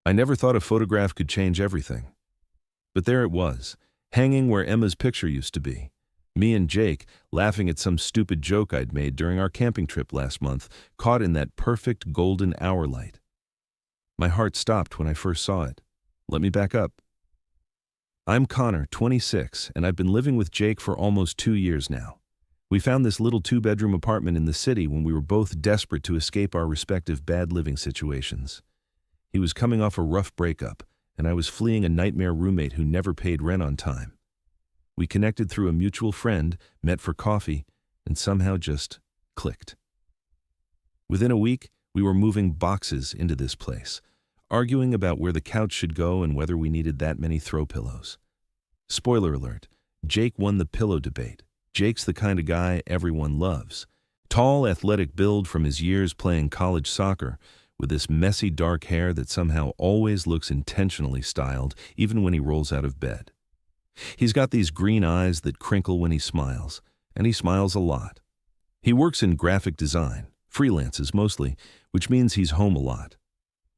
I never thought a photograph could change everything. But there it was, hanging where Emma's picture used to be. Me and Jake, laughing at some stupid joke I'd made during our camping trip last month, caught in that perfect golden hour light. My heart stopped when I first saw it. Let me back up. I'm Connor, 26, and I've been living with Jake for almost 2 years now. We found this little 2-bedroom apartment in the city when we were both desperate to escape our respective bad living situations. He was coming off a rough breakup, and I was fleeing a nightmare roommate who never paid rent on time. We connected through a mutual friend, met for coffee, and somehow just clicked. Within a week, we were moving boxes into this place, arguing about where the couch should go and whether we needed that many throw pillows. Spoiler alert, Jake won the pillow debate. Jake's the kind of guy everyone loves. Tall, athletic build from his years playing college soccer, with this messy dark hair that somehow always looks intentionally styled, even when he rolls out of bed. He's got these green eyes that crinkle when he smiles, and he smiles a lot. He works in graphic design, freelances mostly, which means he's home a lot.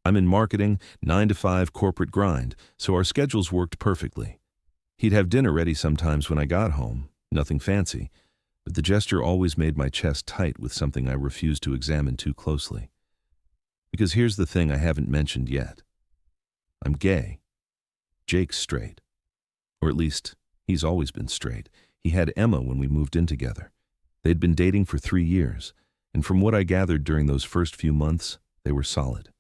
I'm in marketing, 9-to-5 corporate grind, so our schedules worked perfectly. He'd have dinner ready sometimes when I got home, nothing fancy, but the gesture always made my chest tight with something I refused to examine too closely. Because here's the thing I haven't mentioned yet. I'm gay. Jake's straight. Or at least, he's always been straight. He had Emma when we moved in together. They'd been dating for 3 years, and from what I gathered during those first few months, they were solid.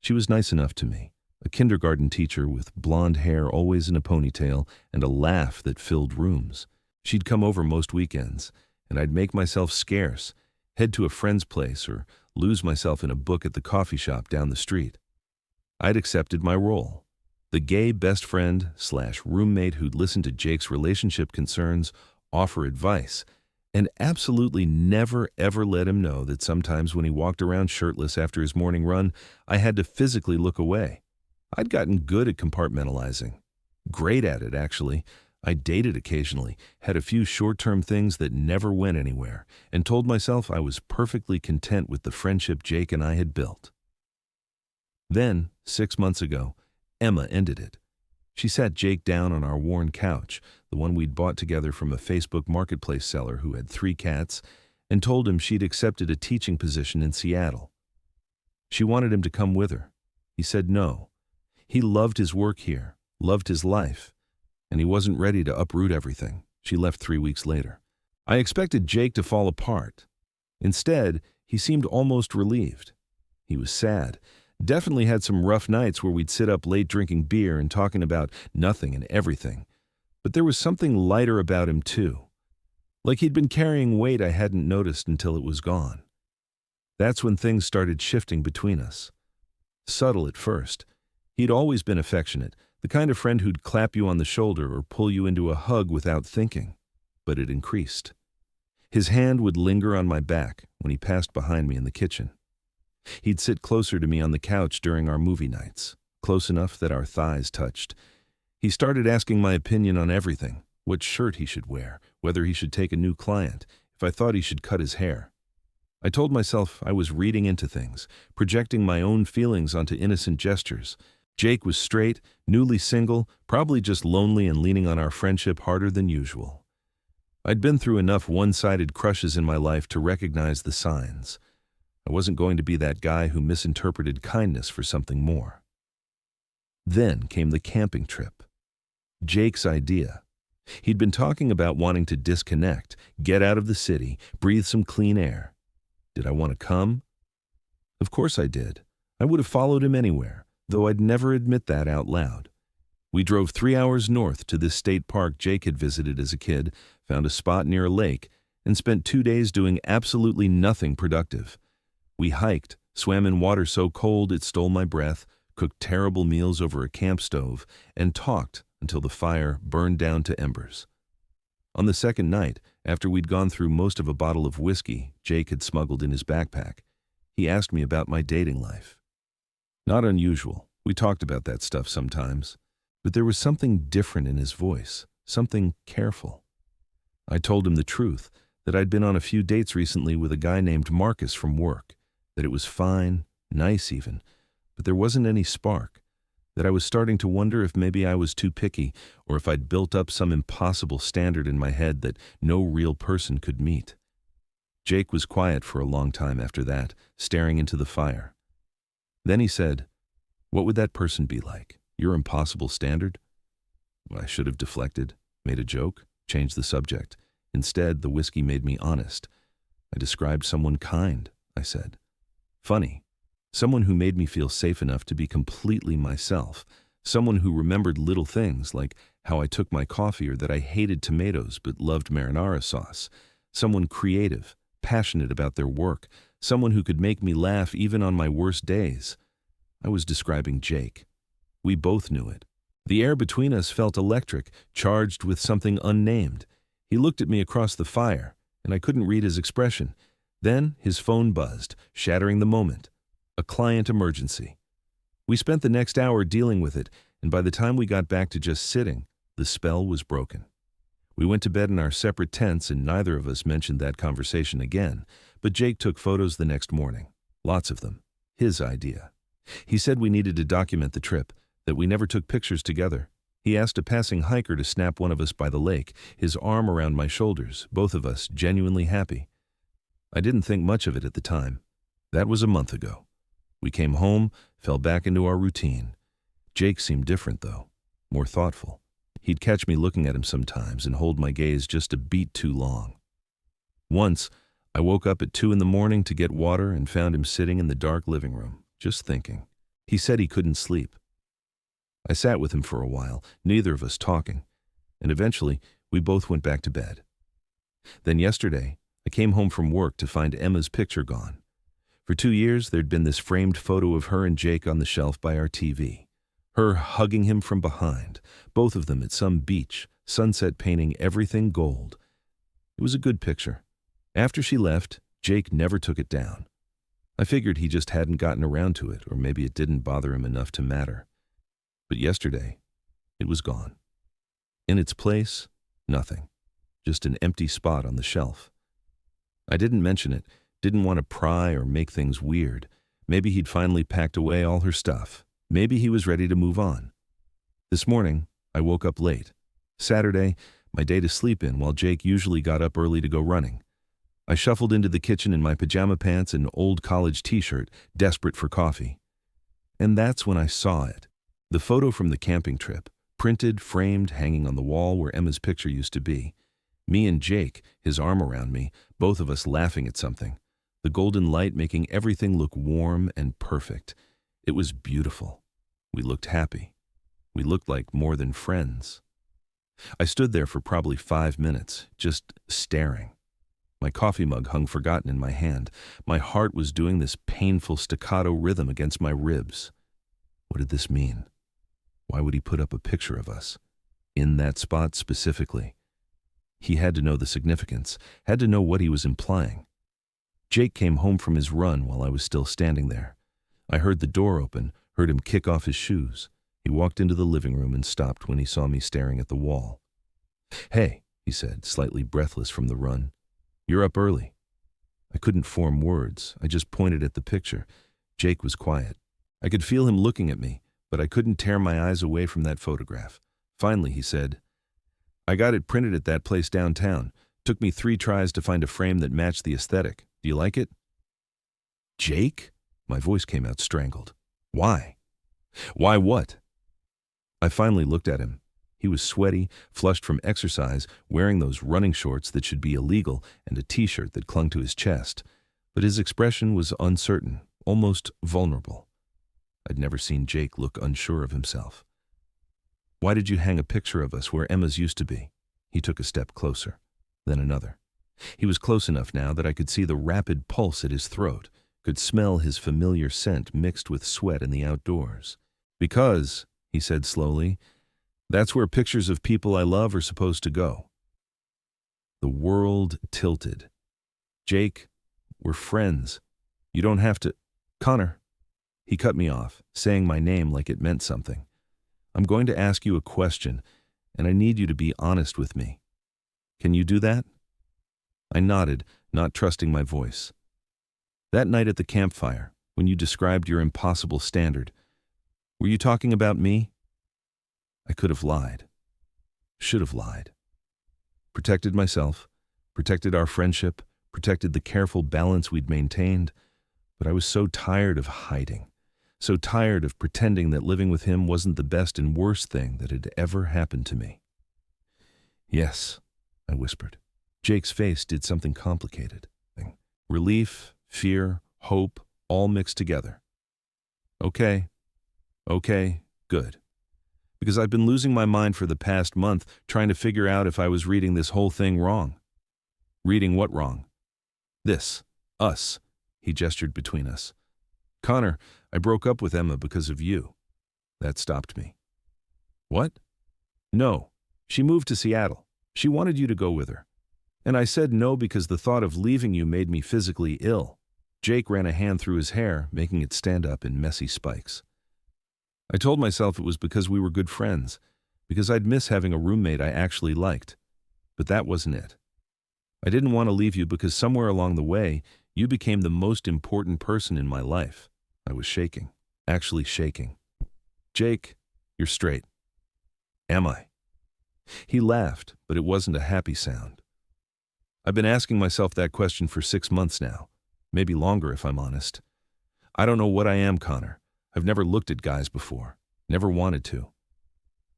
She was nice enough to me, a kindergarten teacher with blonde hair always in a ponytail and a laugh that filled rooms. She'd come over most weekends, and I'd make myself scarce, head to a friend's place, or lose myself in a book at the coffee shop down the street. I'd accepted my role. The gay best friend / roommate who'd listen to Jake's relationship concerns, offer advice, and absolutely never ever let him know that sometimes when he walked around shirtless after his morning run, I had to physically look away. I'd gotten good at compartmentalizing. Great at it, actually. I dated occasionally, had a few short-term things that never went anywhere, and told myself I was perfectly content with the friendship Jake and I had built. Then, 6 months ago, Emma ended it. She sat Jake down on our worn couch, the one we'd bought together from a Facebook marketplace seller who had 3 cats, and told him she'd accepted a teaching position in Seattle. She wanted him to come with her. He said no. He loved his work here, loved his life, and he wasn't ready to uproot everything. She left 3 weeks later. I expected Jake to fall apart. Instead, he seemed almost relieved. He was sad. Definitely had some rough nights where we'd sit up late drinking beer and talking about nothing and everything. But there was something lighter about him too. Like he'd been carrying weight I hadn't noticed until it was gone. That's when things started shifting between us. Subtle at first. He'd always been affectionate, the kind of friend who'd clap you on the shoulder or pull you into a hug without thinking. But it increased. His hand would linger on my back when he passed behind me in the kitchen. He'd sit closer to me on the couch during our movie nights, close enough that our thighs touched. He started asking my opinion on everything, what shirt he should wear, whether he should take a new client, if I thought he should cut his hair. I told myself I was reading into things, projecting my own feelings onto innocent gestures. Jake was straight, newly single, probably just lonely and leaning on our friendship harder than usual. I'd been through enough one-sided crushes in my life to recognize the signs. I wasn't going to be that guy who misinterpreted kindness for something more. Then came the camping trip. Jake's idea. He'd been talking about wanting to disconnect, get out of the city, breathe some clean air. Did I want to come? Of course I did. I would have followed him anywhere, though I'd never admit that out loud. We drove 3 hours north to this state park Jake had visited as a kid, found a spot near a lake, and spent 2 days doing absolutely nothing productive. We hiked, swam in water so cold it stole my breath, cooked terrible meals over a camp stove, and talked until the fire burned down to embers. On the second night, after we'd gone through most of a bottle of whiskey Jake had smuggled in his backpack, he asked me about my dating life. Not unusual. We talked about that stuff sometimes. But there was something different in his voice, something careful. I told him the truth, that I'd been on a few dates recently with a guy named Marcus from work, that it was fine, nice even, but there wasn't any spark. that I was starting to wonder if maybe I was too picky or if I'd built up some impossible standard in my head that no real person could meet. Jake was quiet for a long time after that, staring into the fire. Then he said, "What would that person be like? Your impossible standard?" Well, I should have deflected, made a joke, changed the subject. Instead, the whiskey made me honest. I described someone kind, I said. Funny. Someone who made me feel safe enough to be completely myself. Someone who remembered little things like how I took my coffee or that I hated tomatoes but loved marinara sauce. Someone creative, passionate about their work. Someone who could make me laugh even on my worst days. I was describing Jake. We both knew it. The air between us felt electric, charged with something unnamed. He looked at me across the fire, and I couldn't read his expression. Then his phone buzzed, shattering the moment. A client emergency. We spent the next hour dealing with it, and by the time we got back to just sitting, the spell was broken. We went to bed in our separate tents, and neither of us mentioned that conversation again, but Jake took photos the next morning. Lots of them. His idea. He said we needed to document the trip, that we never took pictures together. He asked a passing hiker to snap one of us by the lake, his arm around my shoulders, both of us genuinely happy. I didn't think much of it at the time. That was a month ago. We came home, fell back into our routine. Jake seemed different, though, more thoughtful. He'd catch me looking at him sometimes and hold my gaze just a beat too long. Once, I woke up at 2 a.m. to get water and found him sitting in the dark living room, just thinking. He said he couldn't sleep. I sat with him for a while, neither of us talking, and eventually we both went back to bed. Then yesterday, I came home from work to find Emma's picture gone. For 2 years, there'd been this framed photo of her and Jake on the shelf by our TV. Her hugging him from behind, both of them at some beach, sunset painting everything gold. It was a good picture. After she left, Jake never took it down. I figured he just hadn't gotten around to it, or maybe it didn't bother him enough to matter. But yesterday, it was gone. In its place, nothing. Just an empty spot on the shelf. I didn't mention it, didn't want to pry or make things weird. Maybe he'd finally packed away all her stuff. Maybe he was ready to move on. This morning, I woke up late. Saturday, my day to sleep in while Jake usually got up early to go running. I shuffled into the kitchen in my pajama pants and old college t-shirt, desperate for coffee. And that's when I saw it. The photo from the camping trip, printed, framed, hanging on the wall where Emma's picture used to be. Me and Jake, his arm around me, both of us laughing at something. The golden light making everything look warm and perfect. It was beautiful. We looked happy. We looked like more than friends. I stood there for probably 5 minutes, just staring. My coffee mug hung forgotten in my hand. My heart was doing this painful staccato rhythm against my ribs. What did this mean? Why would he put up a picture of us? In that spot specifically? He had to know the significance, had to know what he was implying. Jake came home from his run while I was still standing there. I heard the door open, heard him kick off his shoes. He walked into the living room and stopped when he saw me staring at the wall. "Hey," he said, slightly breathless from the run. "You're up early." I couldn't form words. I just pointed at the picture. Jake was quiet. I could feel him looking at me, but I couldn't tear my eyes away from that photograph. Finally, he said, "I got it printed at that place downtown. Took me 3 tries to find a frame that matched the aesthetic. Do you like it?" "Jake?" My voice came out strangled. "Why?" "Why what?" I finally looked at him. He was sweaty, flushed from exercise, wearing those running shorts that should be illegal and a t-shirt that clung to his chest. But his expression was uncertain, almost vulnerable. I'd never seen Jake look unsure of himself. "Why did you hang a picture of us where Emma's used to be?" He took a step closer, then another. He was close enough now that I could see the rapid pulse at his throat, could smell his familiar scent mixed with sweat in the outdoors. "Because," he said slowly, "that's where pictures of people I love are supposed to go." The world tilted. "Jake, we're friends. You don't have to—" "Connor." He cut me off, saying my name like it meant something. "I'm going to ask you a question, and I need you to be honest with me. Can you do that?" I nodded, not trusting my voice. "That night at the campfire, when you described your impossible standard, Were you talking about me? I could have lied. Should have lied. Protected myself, protected our friendship, protected the careful balance we'd maintained, but I was so tired of hiding, so tired of pretending that living with him wasn't the best and worst thing that had ever happened to me. Yes, I whispered. Jake's face did something complicated. Relief, fear, hope, all mixed together. Okay, good. Because I've been losing my mind for the past month trying to figure out if I was reading this whole thing wrong. Reading what wrong? This. Us. He gestured between us. Connor, I broke up with Emma because of you. That stopped me. What? No. She moved to Seattle. She wanted you to go with her. And I said no because the thought of leaving you made me physically ill. Jake ran a hand through his hair, making it stand up in messy spikes. I told myself it was because we were good friends, because I'd miss having a roommate I actually liked. But that wasn't it. I didn't want to leave you because somewhere along the way, you became the most important person in my life. I was shaking, actually shaking. Jake, you're straight. Am I? He laughed, but it wasn't a happy sound. I've been asking myself that question for 6 months now, maybe longer if I'm honest. I don't know what I am, Connor. I've never looked at guys before, never wanted to.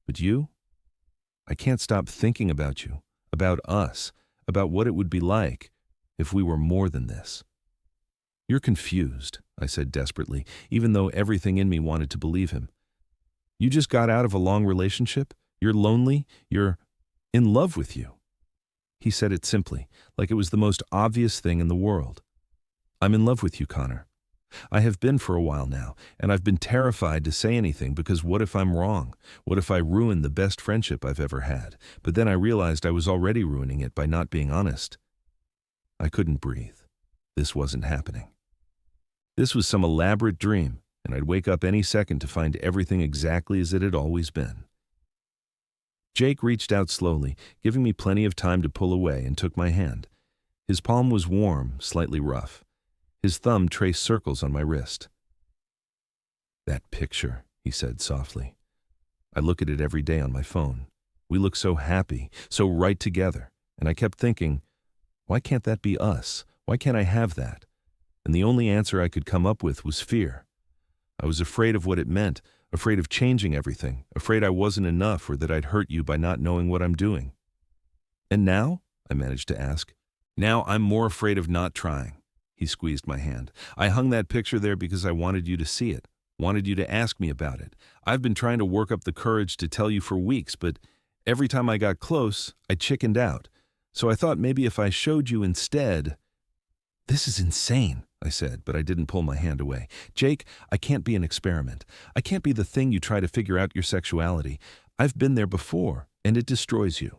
But you? I can't stop thinking about you, about us, about what it would be like if we were more than this. You're confused, I said desperately, even though everything in me wanted to believe him. You just got out of a long relationship? You're lonely? You're in love with you? He said it simply, like it was the most obvious thing in the world. I'm in love with you, Connor. I have been for a while now, and I've been terrified to say anything because what if I'm wrong? What if I ruin the best friendship I've ever had? But then I realized I was already ruining it by not being honest. I couldn't breathe. This wasn't happening. This was some elaborate dream, and I'd wake up any second to find everything exactly as it had always been. Jake reached out slowly, giving me plenty of time to pull away, and took my hand. His palm was warm, slightly rough. His thumb traced circles on my wrist. That picture, he said softly. I look at it every day on my phone. We look so happy, so right together, and I kept thinking, why can't that be us? Why can't I have that? And the only answer I could come up with was fear. I was afraid of what it meant, afraid of changing everything, afraid I wasn't enough or that I'd hurt you by not knowing what I'm doing. And now? I managed to ask. Now I'm more afraid of not trying. He squeezed my hand. I hung that picture there because I wanted you to see it, wanted you to ask me about it. I've been trying to work up the courage to tell you for weeks, but every time I got close, I chickened out. So I thought maybe if I showed you instead. This is insane, I said, but I didn't pull my hand away. Jake, I can't be an experiment. I can't be the thing you try to figure out your sexuality. I've been there before, and it destroys you.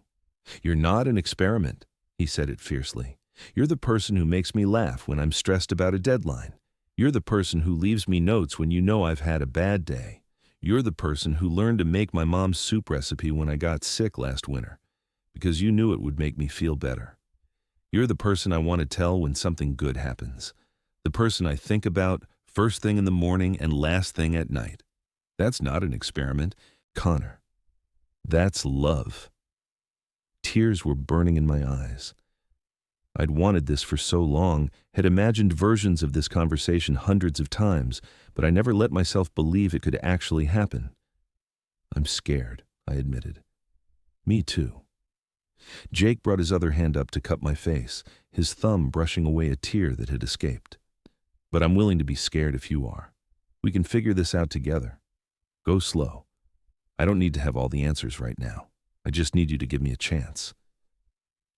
You're not an experiment, he said it fiercely. You're the person who makes me laugh when I'm stressed about a deadline. You're the person who leaves me notes when you know I've had a bad day. You're the person who learned to make my mom's soup recipe when I got sick last winter, because you knew it would make me feel better. You're the person I want to tell when something good happens. The person I think about first thing in the morning and last thing at night. That's not an experiment, Connor. That's love. Tears were burning in my eyes. I'd wanted this for so long, had imagined versions of this conversation hundreds of times, but I never let myself believe it could actually happen. I'm scared, I admitted. Me too. Jake brought his other hand up to cup my face, his thumb brushing away a tear that had escaped. But I'm willing to be scared if you are. We can figure this out together. Go slow. I don't need to have all the answers right now. I just need you to give me a chance.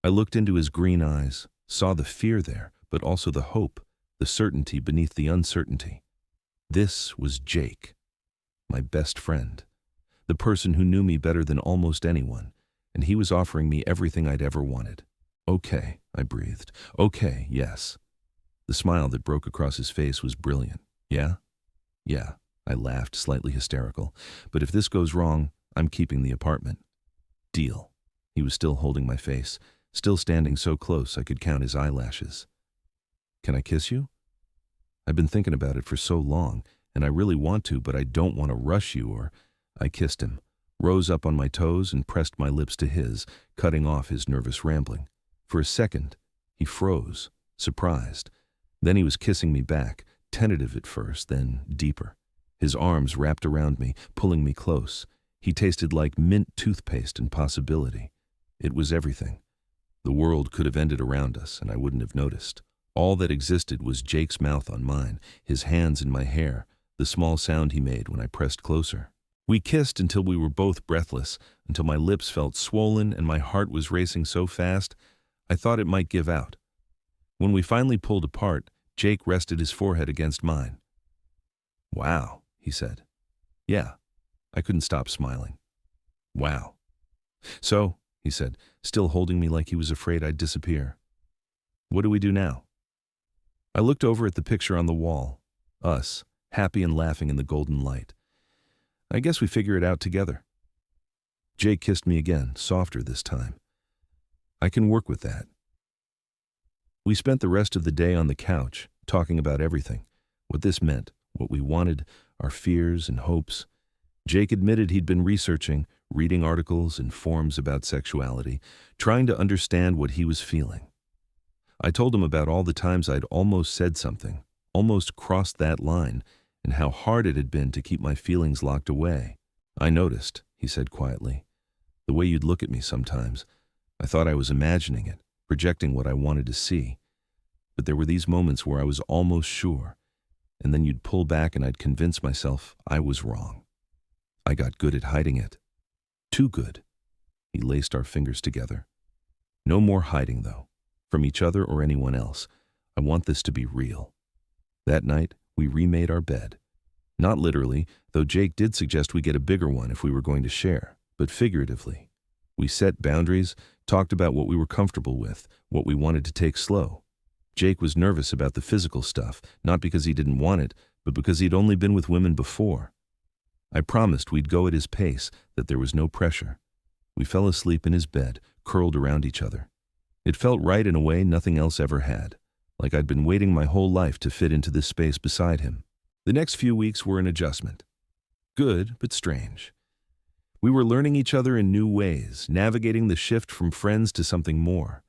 I looked into his green eyes, saw the fear there, but also the hope, the certainty beneath the uncertainty. This was Jake, my best friend, the person who knew me better than almost anyone, and he was offering me everything I'd ever wanted. Okay, I breathed. Okay, yes. The smile that broke across his face was brilliant. Yeah? Yeah, I laughed, slightly hysterical. But if this goes wrong, I'm keeping the apartment. Deal. He was still holding my face, still standing so close I could count his eyelashes. Can I kiss you? I've been thinking about it for so long, and I really want to, but I don't want to rush you or... I kissed him, rose up on my toes and pressed my lips to his, cutting off his nervous rambling. For a second, he froze, surprised. Then he was kissing me back, tentative at first, then deeper. His arms wrapped around me, pulling me close. He tasted like mint toothpaste and possibility. It was everything. The world could have ended around us, and I wouldn't have noticed. All that existed was Jake's mouth on mine, his hands in my hair, the small sound he made when I pressed closer. We kissed until we were both breathless, until my lips felt swollen and my heart was racing so fast, I thought it might give out. When we finally pulled apart, Jake rested his forehead against mine. "Wow," he said. "Yeah." I couldn't stop smiling. "Wow." "So," he said, still holding me like he was afraid I'd disappear, "what do we do now?" I looked over at the picture on the wall. Us, happy and laughing in the golden light. "I guess we figure it out together." Jake kissed me again, softer this time. "I can work with that." We spent the rest of the day on the couch, talking about everything, what this meant, what we wanted, our fears and hopes. Jake admitted he'd been researching, reading articles and forums about sexuality, trying to understand what he was feeling. I told him about all the times I'd almost said something, almost crossed that line, and how hard it had been to keep my feelings locked away. "I noticed," he said quietly, "the way you'd look at me sometimes. I thought I was imagining it, projecting what I wanted to see. But there were these moments where I was almost sure, and then you'd pull back and I'd convince myself I was wrong. I got good at hiding it. Too good." He laced our fingers together. "No more hiding, though, from each other or anyone else. I want this to be real." That night, we remade our bed. Not literally, though Jake did suggest we get a bigger one if we were going to share, but figuratively. We set boundaries, talked about what we were comfortable with, what we wanted to take slow. Jake was nervous about the physical stuff, not because he didn't want it, but because he'd only been with women before. I promised we'd go at his pace, that there was no pressure. We fell asleep in his bed, curled around each other. It felt right in a way nothing else ever had, like I'd been waiting my whole life to fit into this space beside him. The next few weeks were an adjustment. Good, but strange. We were learning each other in new ways, navigating the shift from friends to something more.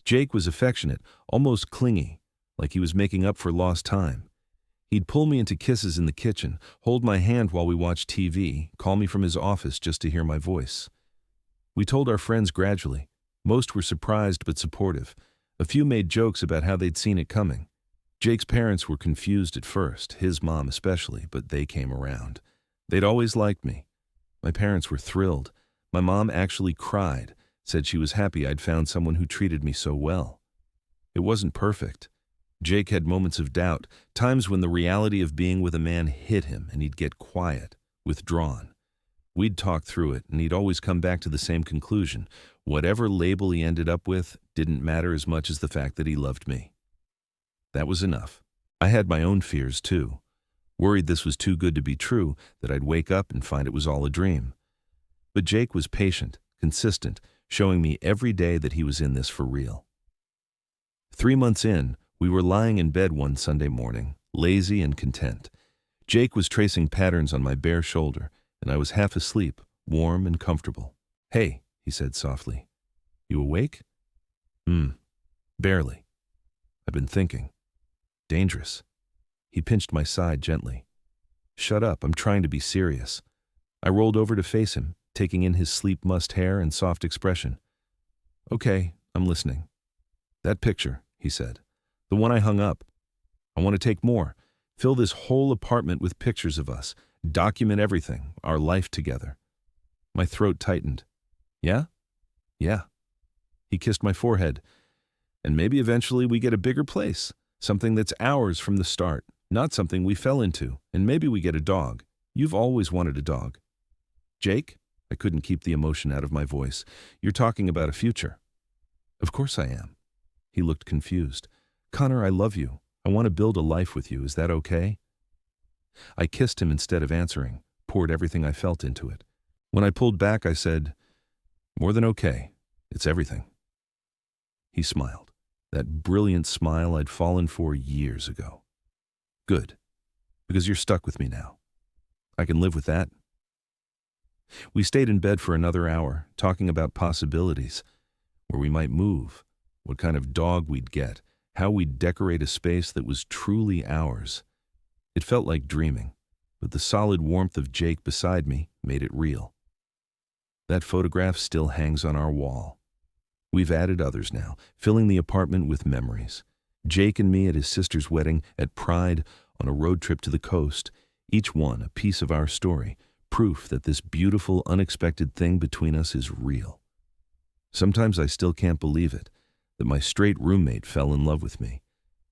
Jake was affectionate, almost clingy, like he was making up for lost time. He'd pull me into kisses in the kitchen, hold my hand while we watched TV, call me from his office just to hear my voice. We told our friends gradually. Most were surprised but supportive. A few made jokes about how they'd seen it coming. Jake's parents were confused at first, his mom especially, but they came around. They'd always liked me. My parents were thrilled. My mom actually cried, said she was happy I'd found someone who treated me so well. It wasn't perfect. Jake had moments of doubt, times when the reality of being with a man hit him and he'd get quiet, withdrawn. We'd talk through it, and he'd always come back to the same conclusion. Whatever label he ended up with didn't matter as much as the fact that he loved me. That was enough. I had my own fears, too. Worried this was too good to be true, that I'd wake up and find it was all a dream. But Jake was patient, consistent, showing me every day that he was in this for real. 3 months in, we were lying in bed one Sunday morning, lazy and content. Jake was tracing patterns on my bare shoulder, and I was half asleep, warm and comfortable. "Hey," he said softly. "You awake?" Barely. "I've been thinking. Dangerous." He pinched my side gently. "Shut up, I'm trying to be serious." I rolled over to face him, taking in his sleep-mussed hair and soft expression. "Okay, I'm listening." "That picture," he said. "The one I hung up. I want to take more. Fill this whole apartment with pictures of us. Document everything, our life together." My throat tightened. "Yeah? Yeah." He kissed my forehead. "And maybe eventually we get a bigger place. Something that's ours from the start, not something we fell into. And maybe we get a dog. You've always wanted a dog." "Jake?" I couldn't keep the emotion out of my voice. "You're talking about a future." "Of course I am." He looked confused. "Connor, I love you. I want to build a life with you. Is that okay?" I kissed him instead of answering, poured everything I felt into it. When I pulled back, I said, "More than okay. It's everything." He smiled, that brilliant smile I'd fallen for years ago. "Good. Because you're stuck with me now. I can live with that. We stayed in bed for another hour, talking about possibilities, where we might move, what kind of dog we'd get, how we'd decorate a space that was truly ours. It felt like dreaming, but the solid warmth of Jake beside me made it real. That photograph still hangs on our wall. We've added others now, filling the apartment with memories. Jake and me at his sister's wedding, at Pride, on a road trip to the coast, each one a piece of our story, proof that this beautiful, unexpected thing between us is real. Sometimes I still can't believe it, that my straight roommate fell in love with me,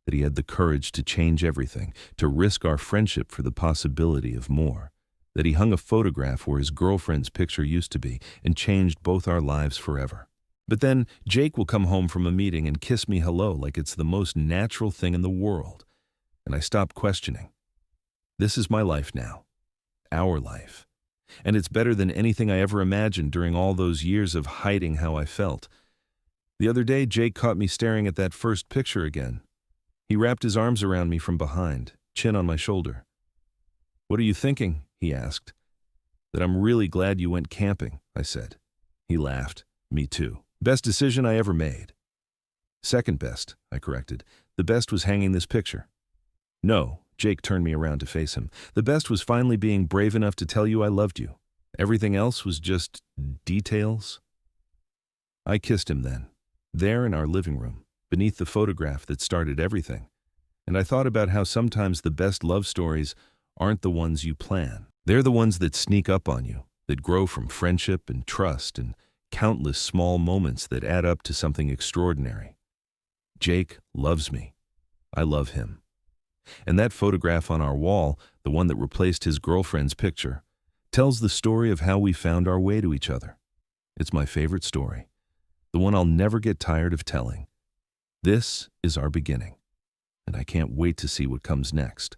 that he had the courage to change everything, to risk our friendship for the possibility of more, that he hung a photograph where his girlfriend's picture used to be and changed both our lives forever. But then Jake will come home from a meeting and kiss me hello like it's the most natural thing in the world, and I stop questioning. This is my life now, our life. And it's better than anything I ever imagined during all those years of hiding how I felt. The other day, Jake caught me staring at that first picture again. He wrapped his arms around me from behind, chin on my shoulder. "What are you thinking?" he asked. "That I'm really glad you went camping," I said. He laughed. "Me too. Best decision I ever made." "Second best," I corrected. "The best was hanging this picture." "No." Jake turned me around to face him. "The best was finally being brave enough to tell you I loved you. Everything else was just details." I kissed him then, there in our living room, beneath the photograph that started everything. And I thought about how sometimes the best love stories aren't the ones you plan. They're the ones that sneak up on you, that grow from friendship and trust and countless small moments that add up to something extraordinary. Jake loves me. I love him. And that photograph on our wall, the one that replaced his girlfriend's picture, tells the story of how we found our way to each other. It's my favorite story, the one I'll never get tired of telling. This is our beginning, and I can't wait to see what comes next.